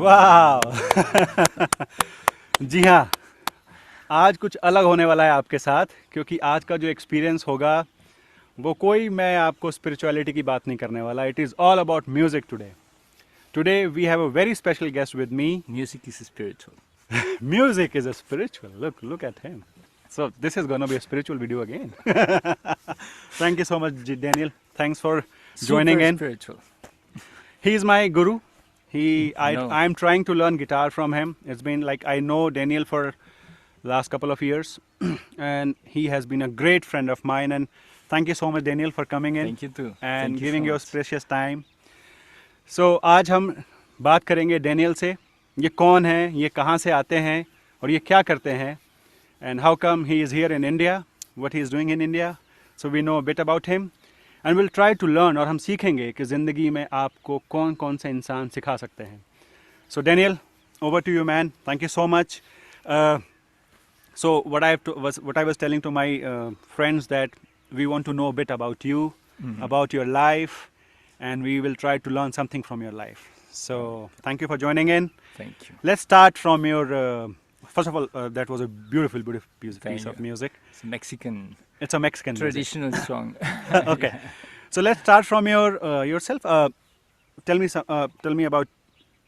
वाह जी हाँ, आज कुछ अलग होने वाला है आपके साथ, क्योंकि आज का जो एक्सपीरियंस होगा वो कोई, मैं आपको स्पिरिचुअलिटी की बात नहीं करने वाला. It is all about music today. Today we have a very special guest with me. Music is spiritual. Music is a spiritual. Look at him. So this is gonna be a spiritual video again. Thank you so much, Daniel. Thanks for joining Super in. spiritual. He is my guru. No. I'm trying to learn guitar from him. It's been like I know Daniel for last couple of years, and he has been a great friend of mine. And thank you so much, Daniel, for coming in. Thank you too. And Thank you giving so your much. precious time. So आज हम बात करेंगे Daniel से. ये कौन है, ये कहाँ से आते हैं और ये क्या करते हैं, and how come he is here in India, what he is doing in India. So we know a bit about him and we'll try to learn, और हम सीखेंगे कि ज़िंदगी में आपको कौन कौन से इंसान सिखा सकते हैं. So Daniel, over to you, man. Thank you so much. So what I was telling to my friends that we want to know a bit about you, about your life, and we will try to learn something from your life. So thank you for joining in. Thank you. Let's start from your. First of all, that was a beautiful piece Thank of you. music. It's a Mexican It's a Mexican traditional song. music. Okay, so let's start from your yourself. Tell me about.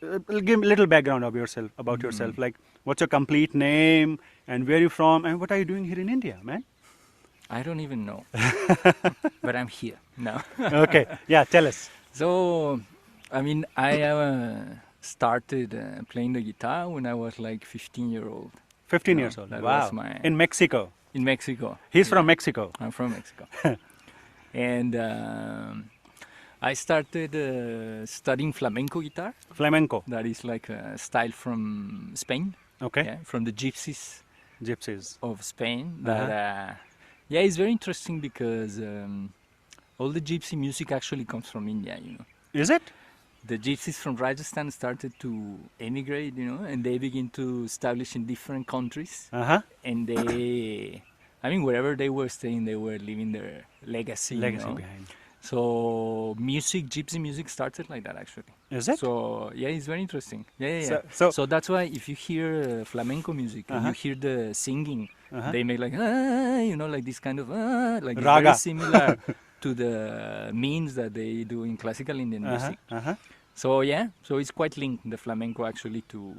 Give me a little background of yourself, yourself. Like, what's your complete name and where you from and what are you doing here in India, man? I don't even know. But I'm here now. Okay, yeah, tell us. So, I mean, I started playing the guitar when I was like 15-year-old. 15 No, years old. that Wow. was my- In Mexico. In Mexico. He's from Mexico. I'm from Mexico. And I started studying flamenco guitar. Flamenco. That is like a style from Spain. Okay. Yeah, from the gypsies Gypsies. of Spain. That yeah, it's very interesting because all the gypsy music actually comes from India. You know, Is it? the gypsies from Rajasthan started to emigrate. You know, and they begin to establish in different countries. Uh-huh. And they, I mean, wherever they were staying, they were leaving their legacy. Legacy you know? behind. So music, gypsy music started like that actually. Is it? So yeah, it's very interesting. Yeah. So- So that's why if you hear flamenco music and you hear the singing, they make like you know, like this kind of like it's Raga. very similar to the means that they do in classical Indian music. Uh-huh. So yeah, so it's quite linked the flamenco actually to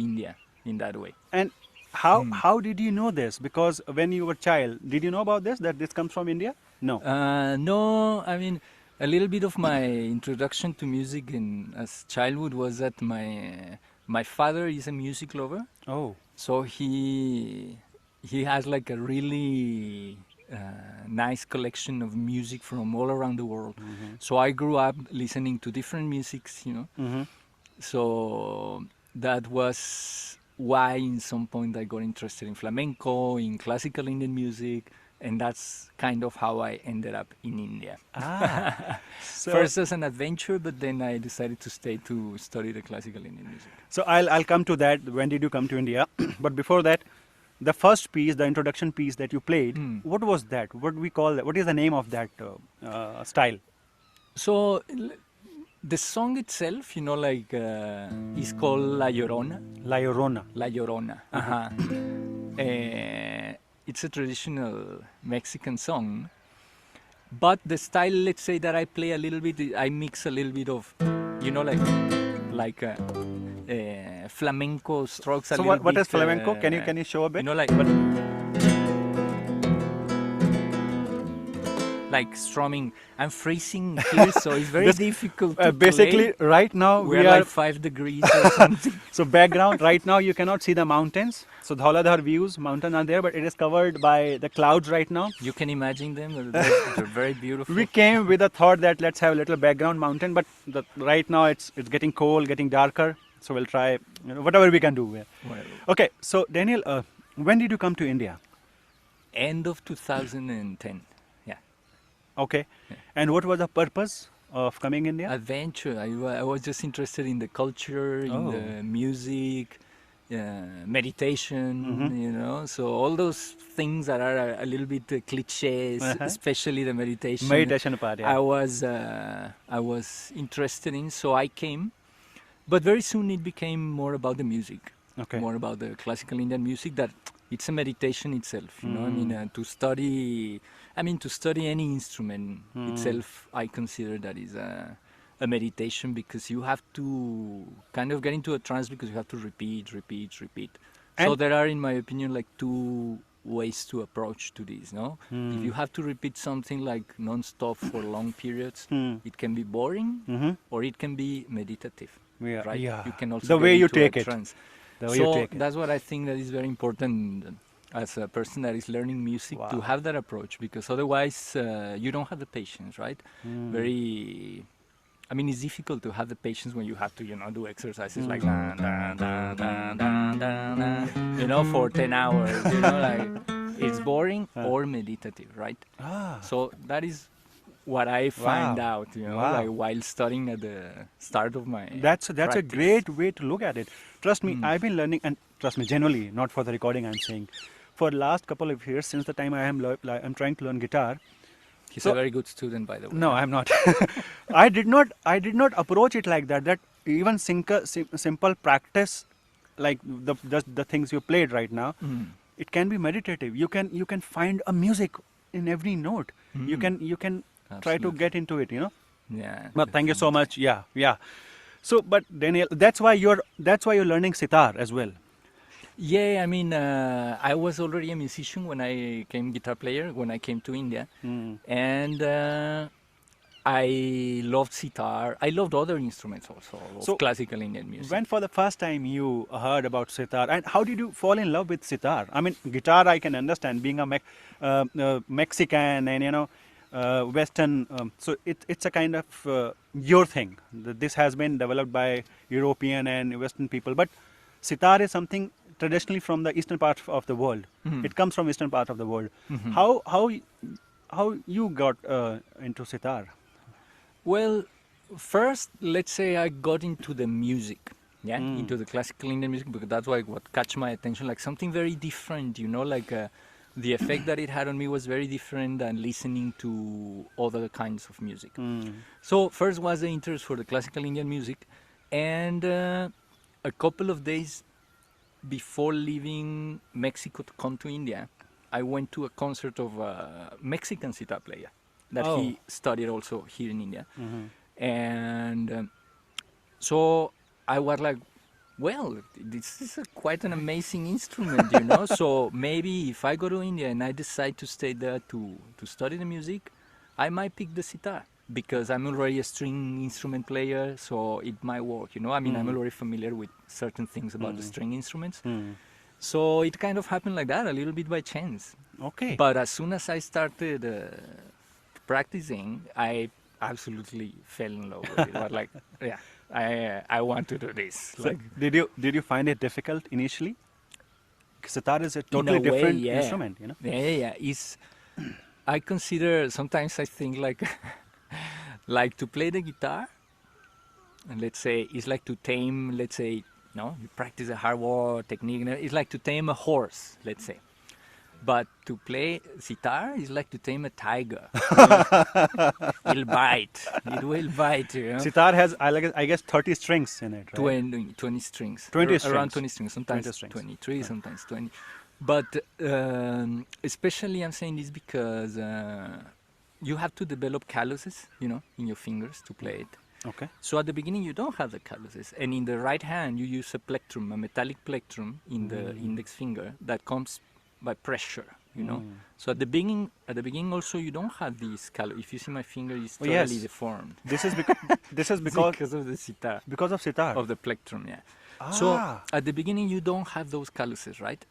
India in that way. And how did you know this? Because when you were a child, did you know about this, that this comes from India? No. No, I mean, a little bit of my introduction to music as childhood was that my father is a music lover, Oh. so he has like a really nice collection of music from all around the world. So I grew up listening to different musics, you know. Mm-hmm. So that was why in some point I got interested in flamenco, in classical Indian music, and that's kind of how I ended up in India. So, First as an adventure, but then I decided to stay to study the classical Indian music. so I'll come to that. When did you come to India? But before that, the first piece, the introduction piece that you played, what was that? What do we call that? What is the name of that style? So the song itself, you know, like is called La Llorona. La Llorona. La Llorona. It's a traditional Mexican song, but the style, let's say that I play a little bit, I mix a little bit of, you know, like flamenco strokes. So what is flamenco? Can you show a bit? You know, like strumming. I'm freezing here, so it's very difficult to basically, play. right now We're we are like 5 degrees or something. so background. Right now you cannot see the mountains. So Dhauladhar views, mountains are there, but it is covered by the clouds right now. You can imagine them. They're very beautiful. We came with a thought that let's have a little background mountain, but right now it's getting cold, getting darker. So we'll try, whatever we can do. Well, Okay, so Daniel, when did you come to India? end of 2010. Yeah. Okay, and what was the purpose of coming India? Adventure. I was just interested in the culture, in the music, meditation, you know. So all those things that are a little bit cliches, especially the meditation. Meditation part, yeah. I was interested in, so I came. But very soon it became more about the music, Okay. more about the classical Indian music. That it's a meditation itself. You know, I mean, to study any instrument itself, I consider that is a meditation, because you have to kind of get into a trance, because you have to repeat, repeat, repeat. So And- there are, in my opinion, like two ways to approach to this. No, if you have to repeat something like non-stop for long periods, it can be boring, or it can be meditative. Yeah, Right? yeah. You can also The get way you into a take it. trance. The way you So take it. that's what I think that is very important as a person that is learning music, to Wow. have that approach, because otherwise you don't have the patience, right? It's difficult to have the patience when you have to, do exercises like da, da, da, da, da, da, da, for 10 hours, like it's boring or meditative, right? Ah, So that is what I find wow. out, Wow. like while studying at the start of my That's a practice. great way to look at it. Trust me, I've been learning, and trust me, genuinely, not for the recording. I'm saying, for last couple of years, since the time I'm trying to learn guitar. He's So- a very good student, by the way. No, I'm not. I did not approach it like that. That even simple practice, like the things you played right now, it can be meditative. You can find a music in every note. You can try to Absolutely. get into it. Yeah. But thank you so definitely. much. Yeah, yeah. So, but Daniel, that's why you're learning sitar as well. Yeah, I was already a musician when I came guitar player, when I came to India. And I loved sitar. I loved other instruments also of So, classical Indian music. When for the first time you heard about sitar, and how did you fall in love with sitar? I mean, guitar I can understand, being a Mexican and Western. So it's a kind of your thing. This has been developed by European and Western people, but sitar is something traditionally from the eastern part of the world. It comes from eastern part of the world. How you got into sitar? Well, first, let's say I got into the music, into the classical Indian music, because that's what catch my attention, like something very different, like the effect that it had on me was very different than listening to other kinds of music. So first was the interest for the classical Indian music, and a couple of days before leaving Mexico to come to India, I went to a concert of a Mexican sitar player that Oh. he studied also here in India. And so I was like, well, this is quite an amazing instrument. So maybe if I go to India and I decide to stay there to study the music, I might pick the sitar, because I'm already a string instrument player, so it might work. I'm already familiar with certain things about the string instruments. So it kind of happened like that, a little bit by chance. Okay. But as soon as I started practicing, I absolutely fell in love with it. I was like, yeah, I want to do this. So did you find it difficult initially? Sitar is a in totally a way, different yeah. instrument, Yeah. I consider, sometimes I think like like to play the guitar, and let's say it's like to tame, let's say, you practice a hardware technique. It's like to tame a horse, let's say. But to play sitar is like to tame a tiger. It'll bite. It will bite. Sitar has, I guess, 30 strings in it, right? 20 strings. 20 Around strings. 20 strings. Sometimes 20 strings. 23, sometimes 20. But especially I'm saying this because you have to develop calluses, in your fingers to play it. Okay. So at the beginning you don't have the calluses, and in the right hand you use a plectrum, a metallic plectrum in the index finger that comes by pressure. So at the beginning also you don't have these callus. If you see my finger, it's Oh, totally yes. deformed. This is because of the sitar, because of sitar. of the plectrum, yeah. Ah. So at the beginning you don't have those calluses, right?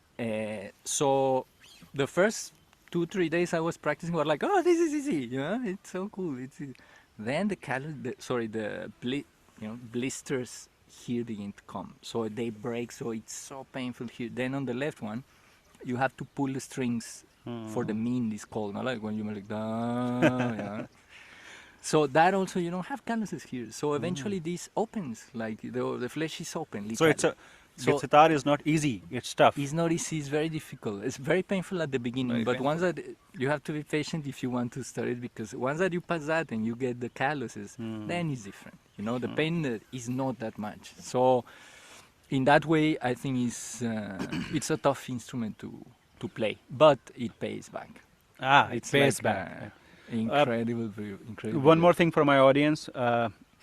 So the first 2-3 days I was practicing, was like, oh, this is easy, it's so cool. It's easy. Then blisters here begin to come. So they break, so it's so painful here. Then on the left one, you have to pull the strings for the mean, is called, like when you like da, So that also, you don't have calluses here. So eventually this opens, like the flesh is open. So Literally. So sitar is not easy. It's tough. it's not easy. It's very difficult. It's very painful at the beginning. Very But painful. once that you have to be patient if you want to start it, because once that you pass that and you get the calluses, then it's different. You know, the pain is not that much. So in that way, I think it's a tough instrument to play, but it pays back. It It's pays like, back. incredible. One more thing for my audience,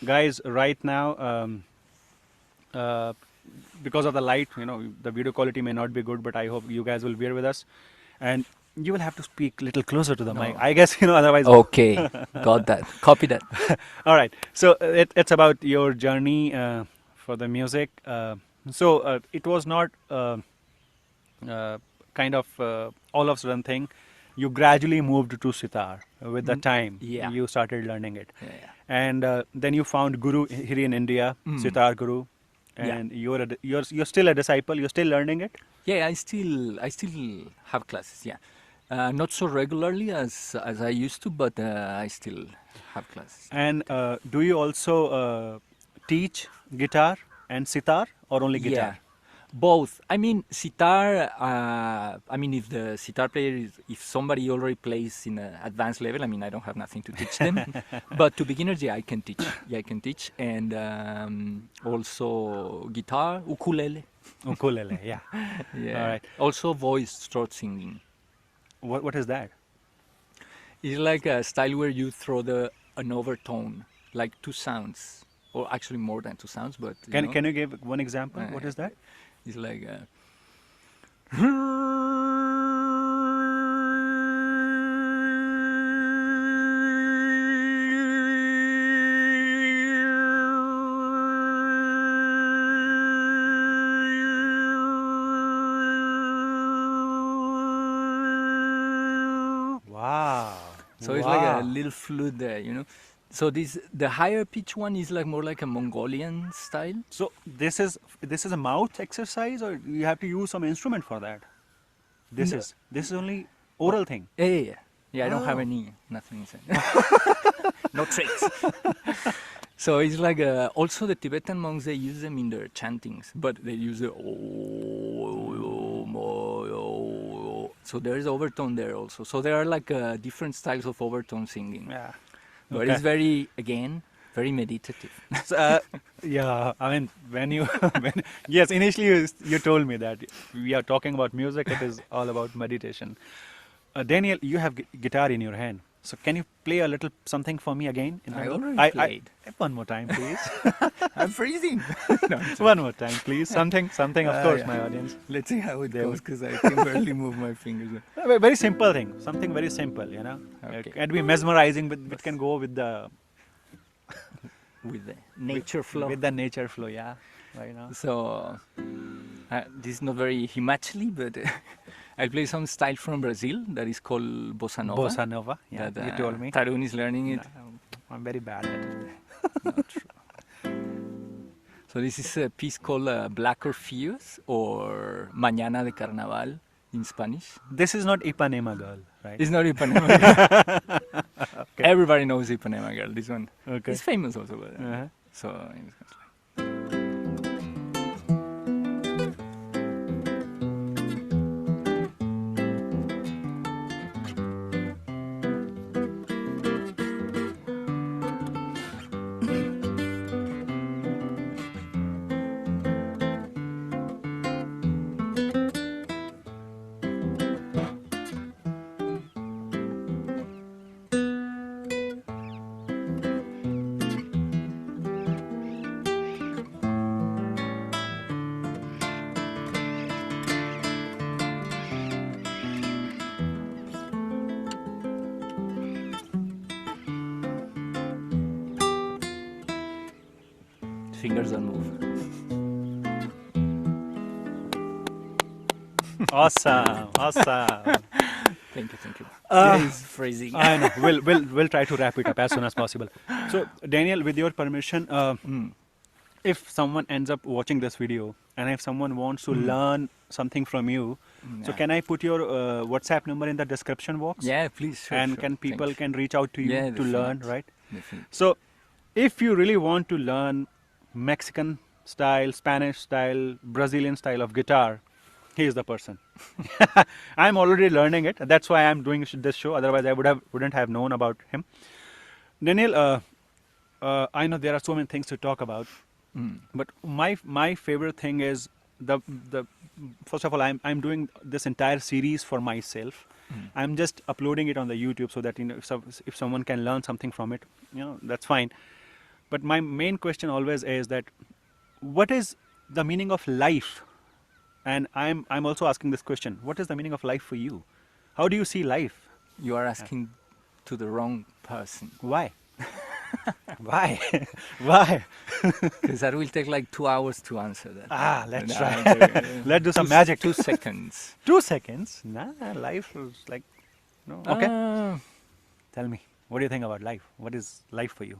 guys. Right now, because of the light, the video quality may not be good, but I hope you guys will bear with us, and you will have to speak a little closer to the mic. I guess otherwise. Okay, got that. Copy that. All right. So it's about your journey for the music. So it was not kind of all of a sudden thing. You gradually moved to sitar with the time. Yeah. You started learning it, Yeah. and then you found guru here in India, sitar guru, and you're still a disciple. You're still learning it. Yeah, I still have classes. Yeah, not so regularly as I used to, but I still have classes. And do you also teach guitar and sitar, or only guitar? Yeah, both. I mean, sitar. If the sitar player if somebody already plays in an advanced level, I mean, I don't have nothing to teach them. But to beginners, yeah, I can teach. Yeah, I can teach, and also guitar, ukulele. Ukulele, yeah. Yeah. All right. Also, voice throat singing. What is that? It's like a style where you throw an overtone, like two sounds, or actually more than two sounds. But Can you give one example? What is that? It's like Wow. so it's like a little flute there, So the higher pitch one is like more like a Mongolian style. So this is a mouth exercise, or you have to use some instrument for that? This is only oral thing. Yeah. I don't have nothing inside. No tricks. So it's like also the Tibetan monks, they use them in their chantings, but they use the so there is overtone there also. So there are like different styles of overtone singing. Yeah. But it's very meditative. So, yeah, I mean, yes, initially you told me that we are talking about music, it is all about meditation. Daniel, you have guitar in your hand. So can you play a little something for me again? I already played. One more time, please. I'm freezing. No, One more time, please. Something, of course, yeah. my audience. Let's see how it goes, because I can barely move my fingers. A very simple thing, something very simple, Okay. It can be mesmerizing, but it can go with the Nature flow. With the nature flow, yeah. So this is not very Himachali, but I'll play some style from Brazil that is called bossa nova. Bossa nova, yeah. That, You told me. Tarun is learning it. I'm very bad at it. Not true. So this is a piece called Black Orpheus, or Mañana de Carnaval in Spanish. This is not Ipanema Girl, right? It's not Ipanema Girl. Okay. Everybody knows Ipanema Girl, this one. Okay. It's famous also. But, Uh-huh. So fingers don't move. Awesome. Thank you. It's freezing. I know. We'll try to wrap it up as soon as possible. So, Daniel, with your permission, if someone ends up watching this video, and if someone wants to learn something from you, so can I put your WhatsApp number in the description box? Yeah, please. Sure, And sure. can Thank people you. can reach out to you Yeah, to learn, definitely. right? Definitely. So, if you really want to learn Mexican style, Spanish style, Brazilian style of guitar, he is the person. I'm already learning it. That's why I'm doing this show. Otherwise, I wouldn't have known about him. Daniel, I know there are so many things to talk about, Mm. but my favorite thing is the first of all, I'm doing this entire series for myself. Mm. I'm just uploading it on the YouTube so that if someone can learn something from it, that's fine. But my main question always is that what is the meaning of life? And I'm also asking this question: what is the meaning of life for you? How do you see life? You are asking to the wrong person. Why? Why? Why? Because that will take like 2 hours to answer that. Let's No, try. I'm joking. Let's do some Two- magic. 2 seconds. 2 seconds? Nah, life is like no. Okay, Uh, tell me. What do you think about life? What is life for you?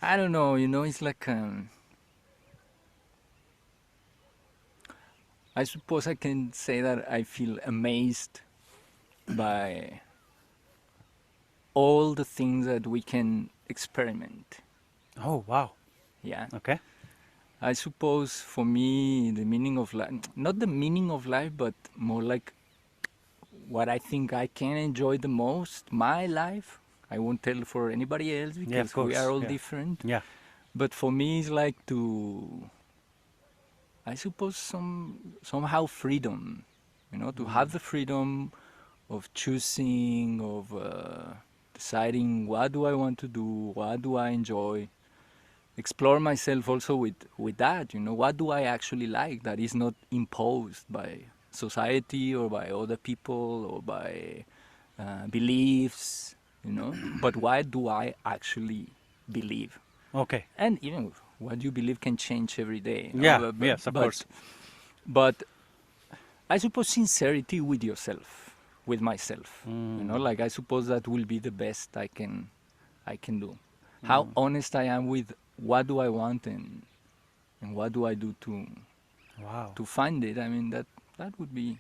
I don't know. It's like I suppose I can say that I feel amazed by all the things that we can experiment. Oh wow. Yeah. Okay. I suppose for me, the meaning of life, not the meaning of life, but more like what I think I can enjoy the most, my life. I won't tell for anybody else Yeah, of because we are course. all Yeah. different. Yeah. But for me, it's like I suppose somehow freedom, to have the freedom of choosing, of deciding what do I want to do, what do I enjoy, explore myself also with that, what do I actually like that is not imposed by society or by other people or by beliefs, but what do I actually believe? Okay. And what you believe can change every day, Yeah. Yes, of course. but I suppose sincerity with yourself, with myself, Mm. like I suppose that will be the best I can do. How honest I am with what do I want and what do I do Wow. to find it. I mean that would be.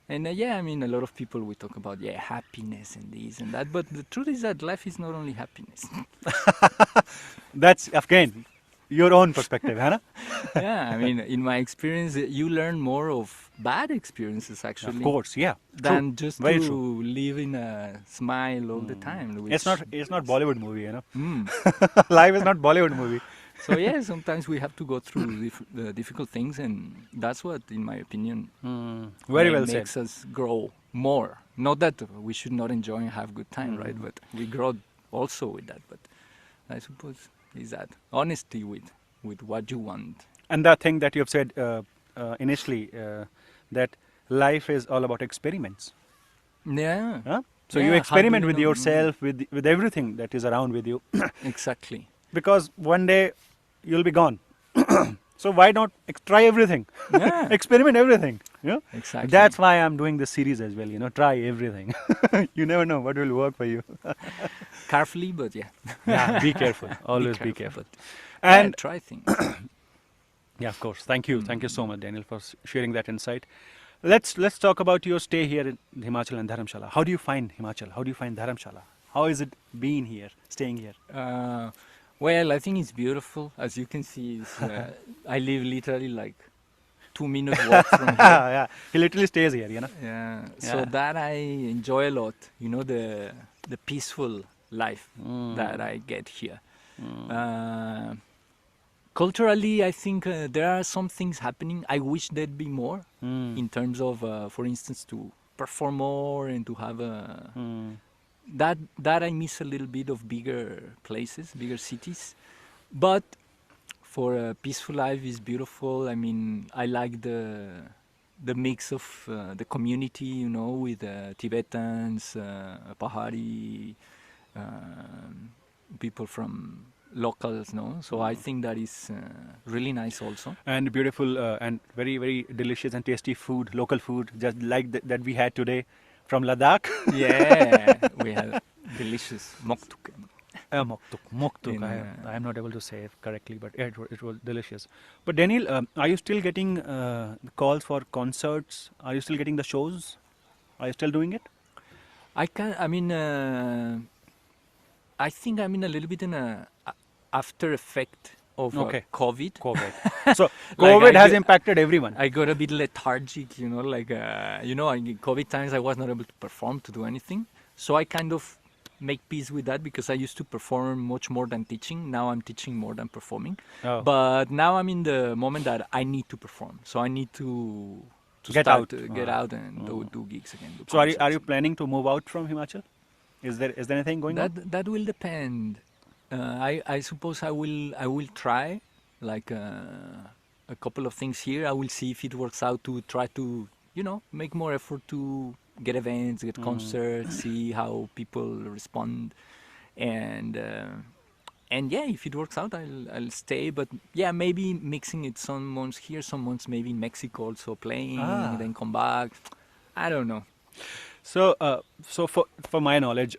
And yeah, I mean a lot of people will talk about happiness and this and that, but the truth is that life is not only happiness. That's again your own perspective, Hannah. Yeah, I mean in my experience, you learn more of bad experiences actually Of course. Yeah. True. than just Very to true. live in a smile all the time. It's not Bollywood movie, Mm. Life is not Bollywood movie. So yeah, sometimes we have to go through difficult things, and that's what, in my opinion, Very well said. makes us grow more. Not that we should not enjoy and have good time, right? But we grow also with that. But I suppose is that honesty with what you want. And that thing that you have said initially, that life is all about experiments. Yeah. Huh? So Yeah, you how do experiment you with know? yourself, with everything that is around with you, Exactly. because one day you'll be gone. So why not try everything? Yeah. Experiment everything. Exactly. That's why I'm doing this series as well. Try everything. You never know what will work for you. Carefully, but yeah. Yeah, be careful. Always be careful. But And try things. yeah, of course. Thank you so much, Daniel, for sharing that insight. Let's talk about your stay here in Himachal and Dharamshala. How do you find Himachal? How do you find Dharamshala? How is it being here, staying here? Well, I think it's beautiful. As you can see, I live literally like 2 minute walk from here. Yeah, he literally stays here. Yeah. So Yeah. that I enjoy a lot. The peaceful life that I get here. Culturally, I think there are some things happening. I wish there'd be more in terms of, for instance, to perform more and to have that I miss a little bit of bigger places, bigger cities. But for a peaceful life is beautiful. I mean, I like the mix of the community, with Tibetans, Pahari, people from locals, no? So I think that is really nice also. And beautiful and very, very delicious and tasty food, local food, just like that we had today from Ladakh. Yeah, we have delicious moktuk. Moktuk. In, I am not able to say it correctly, but yeah, it was delicious. But Daniel, are you still getting calls for concerts? Are you still getting the shows? Are you still doing it? I mean, I think I'm in a little bit in a after effect of Okay. COVID. COVID. So Like COVID I has get- impacted everyone. I got a bit lethargic, like, in COVID times I was not able to perform, to do anything. So I kind of make peace with that because I used to perform much more than teaching. Now I'm teaching more than performing. Oh. But now I'm in the moment that I need to perform. So I need to Get start out. to get out and do gigs again. Do So are you concerts. planning to move out from Himachal? Is there anything going on? That will depend. I suppose I will try like a couple of things here. I will see if it works out to try to make more effort to get events, get concerts, see how people respond, and yeah, if it works out, I'll stay. But yeah, maybe mixing it some months here, some months maybe in Mexico also playing, Ah. then come back. I don't know. So, so for my knowledge,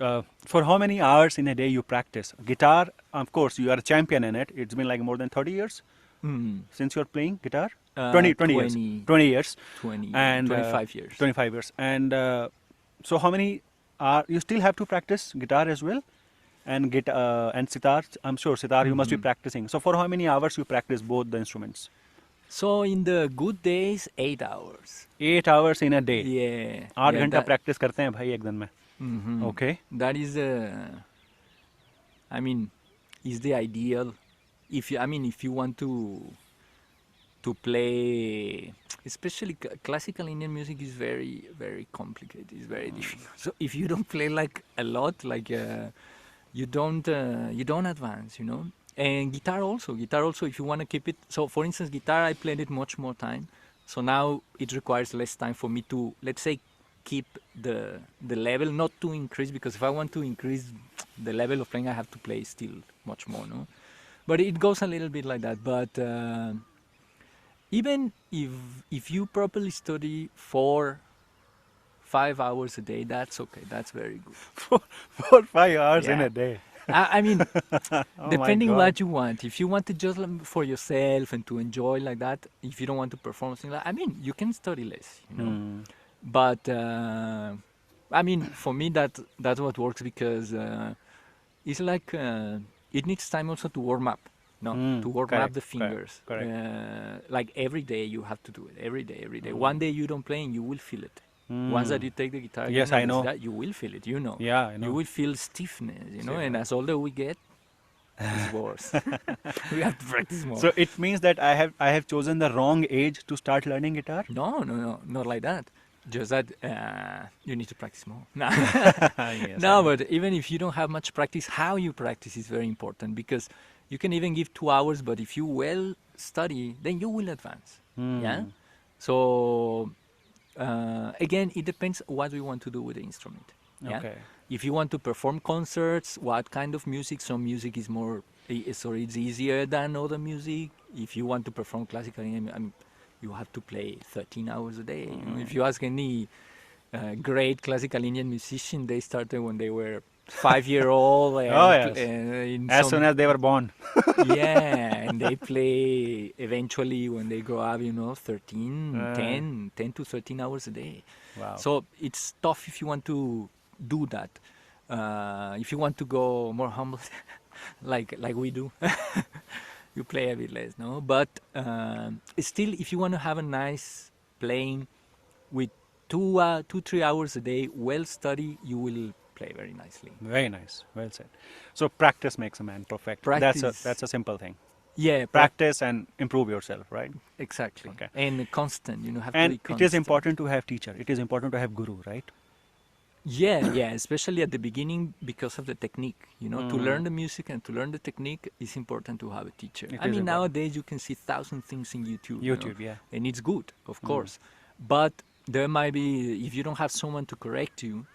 for how many hours in a day you practice guitar? Of course, you are a champion in it. It's been like more than 30 years Mm. since you're playing guitar. 20 20 years. 20 years. 20, And 25 years. 25 years. And so, how many are you still have to practice guitar as well? And and sitar. I'm sure sitar you must be practicing. So, for how many hours you practice both the instruments? So in the good days, 8 hours. 8 hours in a day. Yeah. 8 yeah, घंटा that, practice करते हैं भाई एक दिन में. Okay. that is I mean, is the ideal. If you want to play, especially classical Indian music is very, very complicated. It's very difficult. So if you don't play like a lot, like you don't advance, And guitar also. If you want to keep it. So for instance, guitar, I played it much more time. So now it requires less time for me to, let's say, keep the level, not to increase, because if I want to increase the level of playing, I have to play still much more, no? But it goes a little bit like that. But even if you properly study 4-5 hours a day, that's okay. That's very good. 5 hours in Yeah. a day. I mean, Oh depending my God. what you want. If you want to just for yourself and to enjoy like that, if you don't want to perform something like, you can study less, But for me that's what works because it's like it needs time also to warm up. No, to warm up Correct, the fingers. correct. Like every day you have to do it. Every day. One day you don't play and you will feel it. Once that you take the guitar, Yes, again, I know. that you will feel it. Yeah, I know. You will feel stiffness. And as older we get, it's worse. We have to practice more. So it means that I have chosen the wrong age to start learning guitar? No, not like that. Just that you need to practice more. No, Yes, no, but even if you don't have much practice, how you practice is very important because you can even give 2 hours, but if you well study, then you will advance. Yeah. So again, it depends what we want to do with the instrument. Yeah? Okay. If you want to perform concerts, what kind of music? Some music is more, it's easier than other music. If you want to perform classical, you have to play 13 hours a day. If you ask any great classical Indian musician, they started when they were 5-year-old. And, Oh, yes. As soon as they were born. yeah, and they play eventually when they grow up, 10 to 13 hours a day. Wow. So it's tough if you want to do that. If you want to go more humble, like we do, you play a bit less, no? But still, if you want to have a nice playing with 2-3 hours a day, well study, you will play very nicely. Very nice. Well said. So practice makes a man perfect. Practice. That's a simple thing. Yeah, Practice and improve yourself, right? exactly. Okay. And constant, have to And be it constant. is important to have teacher. It is important to have guru, right? Yeah, especially at the beginning because of the technique. To learn the music and to learn the technique, it's important to have a teacher. It is important. Nowadays you can see 1,000 things in YouTube. YouTube, yeah. And it's good, of course. But there might be, if you don't have someone to correct you,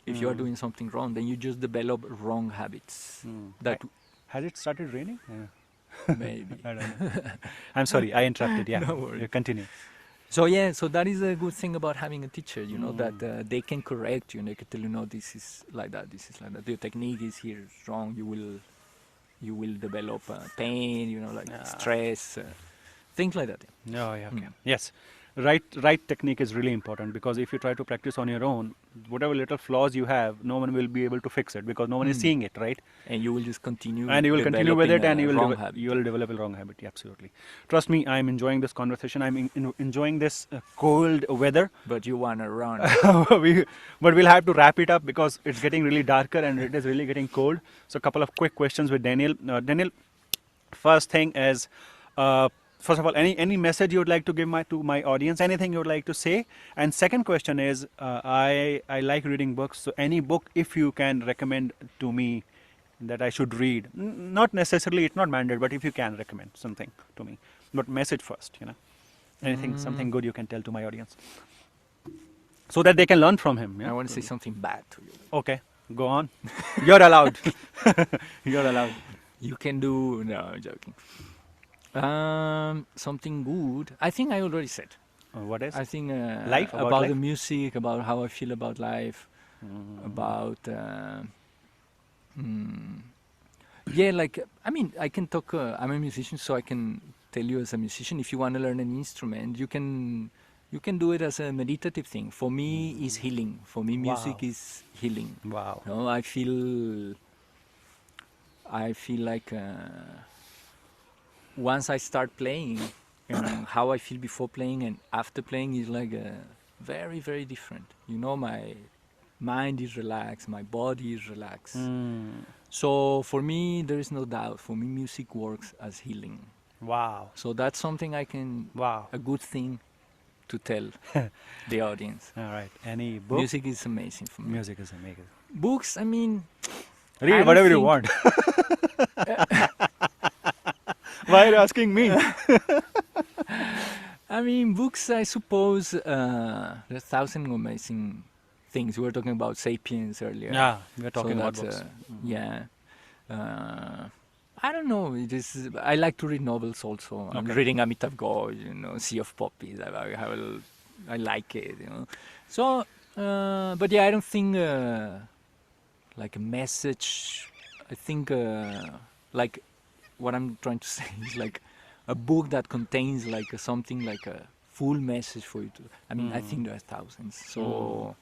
if you are doing something wrong, then you just develop wrong habits. That Has it started raining? Yeah. maybe. I don't know. I'm sorry, I interrupted. Yeah. No worries. You continue. So that is a good thing about having a teacher, that they can correct you and they can tell you, no, this is like that, this is like that. Your technique is here wrong. You will develop pain, like stress, things like that. Oh, yeah, okay. Yes. right technique is really important, because if you try to practice on your own, whatever little flaws you have, no one will be able to fix it because no one is seeing it, right? And you will just continue And you will continue with it, and developing a wrong habit. you will develop a wrong habit. Yeah, absolutely. Trust me, I'm enjoying this conversation. I'm enjoying this cold weather. But you wanna run. But we'll have to wrap it up because it's getting really darker and it is really getting cold. So a couple of quick questions with Daniel. Daniel, first thing is, first of all, any message you would like to give to my audience? Anything you would like to say? And second question is, I like reading books. So any book, if you can recommend to me that I should read, not necessarily, it's not mandated, but if you can recommend something to me, but message first, anything, something good you can tell to my audience, so that they can learn from him. I want to say something bad to you. Okay, go on. You're allowed. You're allowed. You can do. No, I'm joking. Something good. I think I already said. What is? I think Life? About about life? the music, about how I feel about life, about yeah, like I mean, I can talk. I'm a musician, so I can tell you as a musician. If you want to learn an instrument, you can do it as a meditative thing. For me, is healing. For me, music Wow. is healing. Wow. No, I feel like once I start playing, how I feel before playing and after playing is like very, very different. My mind is relaxed, my body is relaxed. So for me, there is no doubt. For me, music works as healing. Wow. So that's something I can, Wow. a good thing to tell the audience. All right. Any book? Music is amazing for me. Music is amazing. Books, I mean, I Read don't whatever you think- want. Why are you asking me? I mean, books, I suppose, there are 1,000 amazing things. We were talking about Sapiens earlier. Yeah, we are talking So about that's, books. Yeah. I don't know. I like to read novels also. I'm Okay. reading Amitav Ghosh, Sea of Poppies. I like it, So, but yeah, I don't think like a message. I think like what I'm trying to say is like a book that contains like something like a full message for you to. I mean, I think there are thousands. So.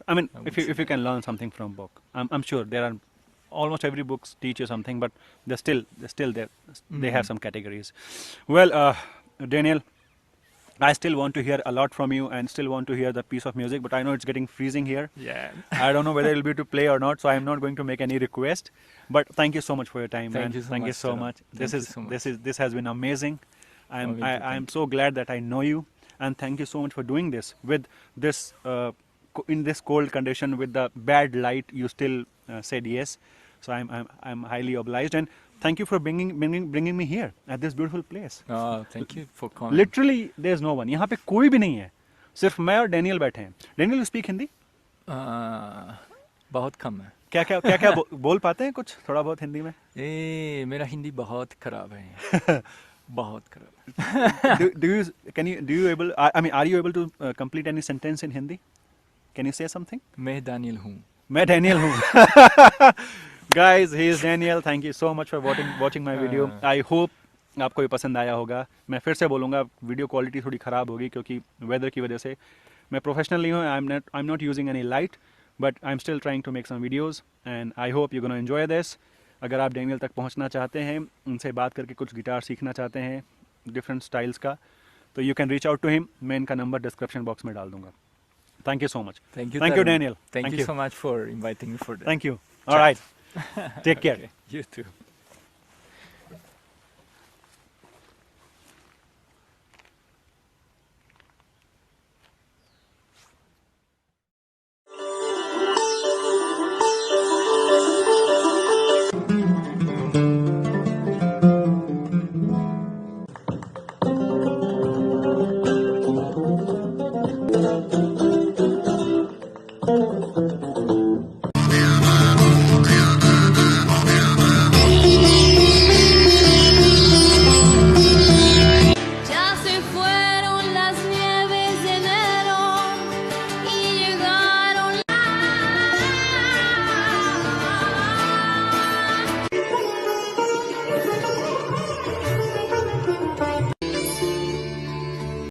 I mean, I would if you say can learn something from book, I'm sure there are almost every book teach you something, but they're still there. They have some categories. Well, Daniel, I still want to hear a lot from you and still want to hear the piece of music, but I know it's getting freezing here. Yeah. I don't know whether it'll be to play or not, so I'm not going to make any request. But thank you so much for your time, Thank man. you so Thank you much, so Taran. much. Thank This has been amazing. me too, I'm thank so glad that I know you, and thank you so much for doing this with this in this cold condition with the bad light. You still said yes, so I'm highly obliged, and thank you for bringing me here at this beautiful place. Oh, thank you for coming. Literally, there's no one. यहाँ पे कोई भी नहीं है. सिर्फ मैं और Daniel बैठे हैं. Daniel, you speak Hindi? बहुत कम है. क्या बोल पाते हैं कुछ थोड़ा बहुत हिंदी में? मेरा हिंदी बहुत खराब है. बहुत खराब. Are you able to complete any sentence in Hindi? Can you say something? मैं दानियल हूँ. मैं डैनियल हूँ. Guys, he is Daniel. Thank you so much for watching my video. I hope आपको ये पसंद आया होगा. मैं फिर से बोलूँगा, वीडियो क्वालिटी थोड़ी ख़राब होगी क्योंकि वेदर की वजह से. मैं प्रोफेशनल नहीं हूँ. I'm not using any light, but I'm still trying to make some videos, and I hope you're gonna enjoy this. अगर आप डैनियल तक पहुँचना चाहते हैं, उनसे बात करके कुछ गिटार सीखना चाहते हैं डिफरेंट स्टाइल्स का, तो you can reach out to him. मैं इनका नंबर डिस्क्रिप्शन बॉक्स में डाल दूंगा. Thank you so much. Thank you, Thank you, Tarun. Daniel. Thank you so much for inviting me for that. Thank you. All right. Take care. Okay. You too.